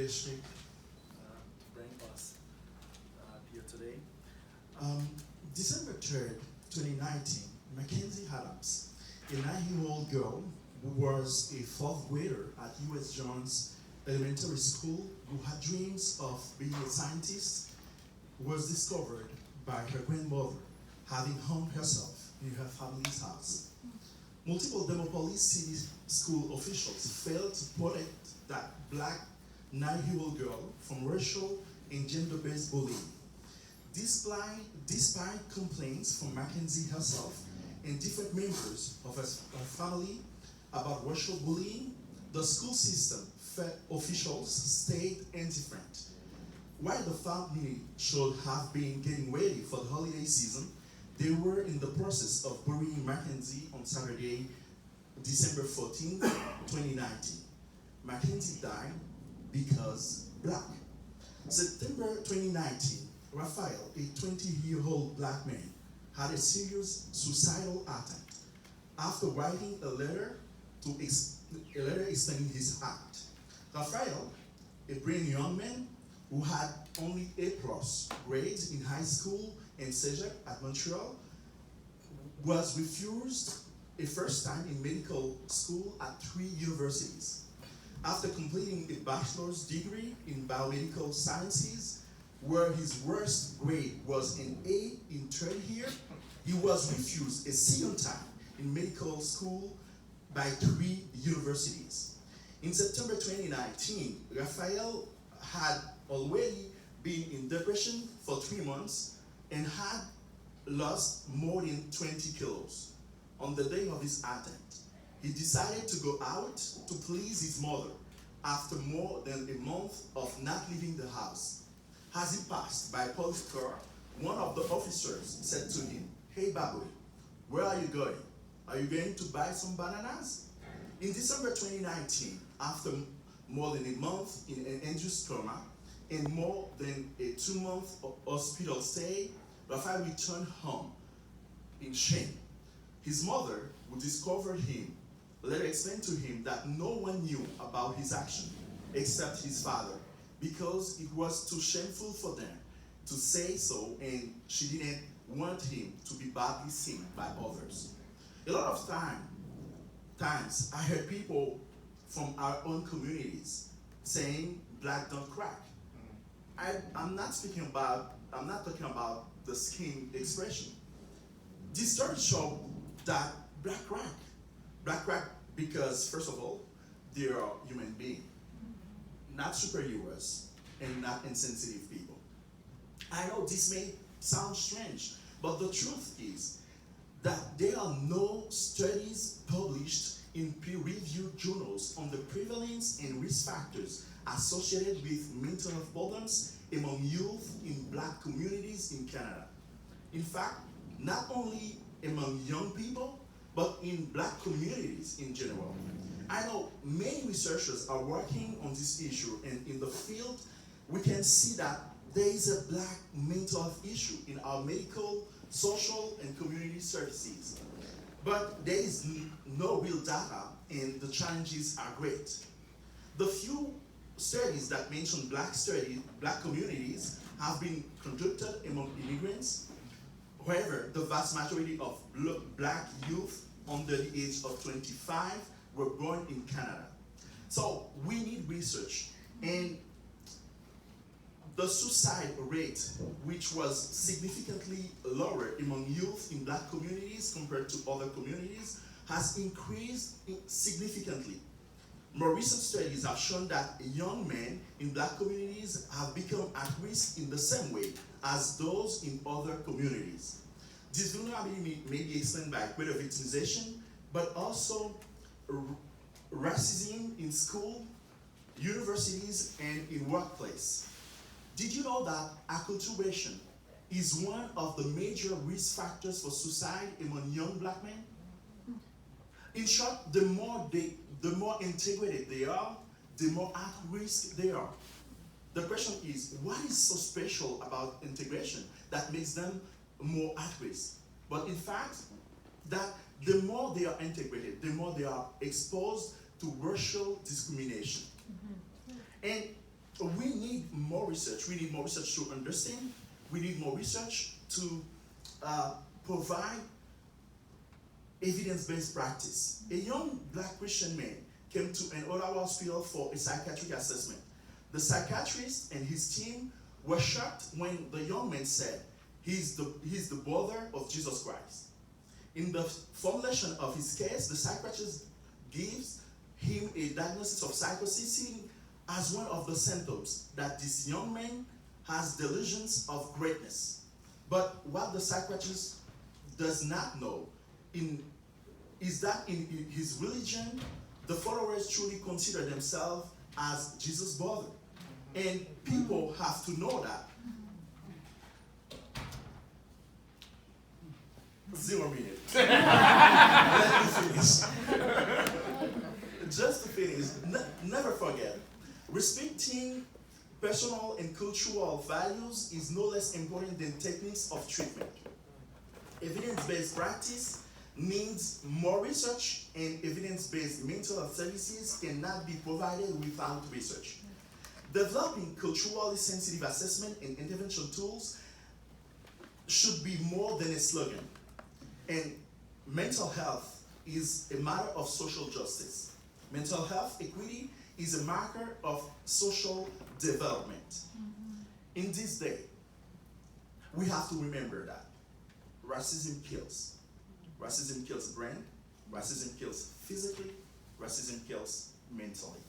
leadership to bring us here today. Um, December 3rd, 2019, Mackenzie Adams, a 9-year-old girl who was a fourth grader at U.S. Jones Elementary School who had dreams of being a scientist, was discovered by her grandmother having hung herself in her family's house. Multiple Demopolis City School officials failed to protect that black 9-year-old girl from racial and gender-based bullying. Despite complaints from Mackenzie herself and different members of her family about racial bullying, the school system officials stayed indifferent. While the family should have been getting ready for the holiday season, they were in the process of burying Mackenzie on Saturday, December 14, 2019. Mackenzie died because black. September 2019, Raphael, a 20-year-old black man, had a serious suicidal attempt after writing a letter explaining his act. Raphael, a brilliant young man who had only A+ grades in high school and Cénat at Montreal, was refused a first time in medical school at 3 universities. After completing a bachelor's degree in biomedical sciences, where his worst grade was an A in third year, he was refused a second time in medical school by 3 universities. In September 2019, Raphael had already been in depression for 3 months and had lost more than 20 kilos. On the day of his attempt, he decided to go out to please his mother after more than a month of not leaving the house. As he passed by a police car, one of the officers said to him, "Hey Baboy, where are you going? Are you going to buy some bananas?" In December 2019, after more than a month in an induced coma and more than a 2-month hospital stay, Raphael returned home in shame. His mother, who discovered him, later explained to him that no one knew about his action except his father, because it was too shameful for them to say so, and she didn't want him to be badly seen by others. A lot of times I heard people from our own communities saying black don't crack. I'm not talking about the skin expression. This story shows that black crack because, first of all, they are human beings, not superheroes and not insensitive people. I know this may sound strange, but the truth is that there are no studies published in peer-reviewed journals on the prevalence and risk factors associated with mental health problems among youth in black communities in Canada. In fact, not only among young people, but in black communities in general. I know many researchers are working on this issue, and in the field, we can see that there is a black mental health issue in our medical, social, and community services. But there is no real data, and the challenges are great. The few studies that mention black communities have been conducted among immigrants. However, the vast majority of black youth under the age of 25 were born in Canada. So we need research, and the suicide rate, which was significantly lower among youth in black communities compared to other communities, has increased significantly. More recent studies have shown that young men in black communities have become at risk in the same way as those in other communities. This vulnerability may be explained by greater victimization, but also racism in school, universities, and in workplace. Did you know that acculturation is one of the major risk factors for suicide among young black men? In short, the more integrated they are, the more at risk they are. The question is, what is so special about integration that makes them more at risk? But in fact, that the more they are integrated, the more they are exposed to racial discrimination. And we need more research. We need more research to understand. We need more research to provide evidence-based practice. A young black Christian man came to an Ottawa hospital for a psychiatric assessment. The psychiatrist and his team were shocked when the young man said he's the brother of Jesus Christ. In the formulation of his case, the psychiatrist gives him a diagnosis of psychosis, seeing as one of the symptoms that this young man has delusions of greatness. But what the psychiatrist does not know is that in his religion, the followers truly consider themselves as Jesus' brother. And people have to know that. 0 minutes. Let me finish. Just to finish, never forget, respecting personal and cultural values is no less important than techniques of treatment. Evidence-based practice means more research, and evidence-based mental health services cannot be provided without research. Developing culturally sensitive assessment and intervention tools should be more than a slogan. And mental health is a matter of social justice. Mental health equity is a marker of social development. In this day, we have to remember that racism kills. Racism kills brain, racism kills physically, racism kills mentally.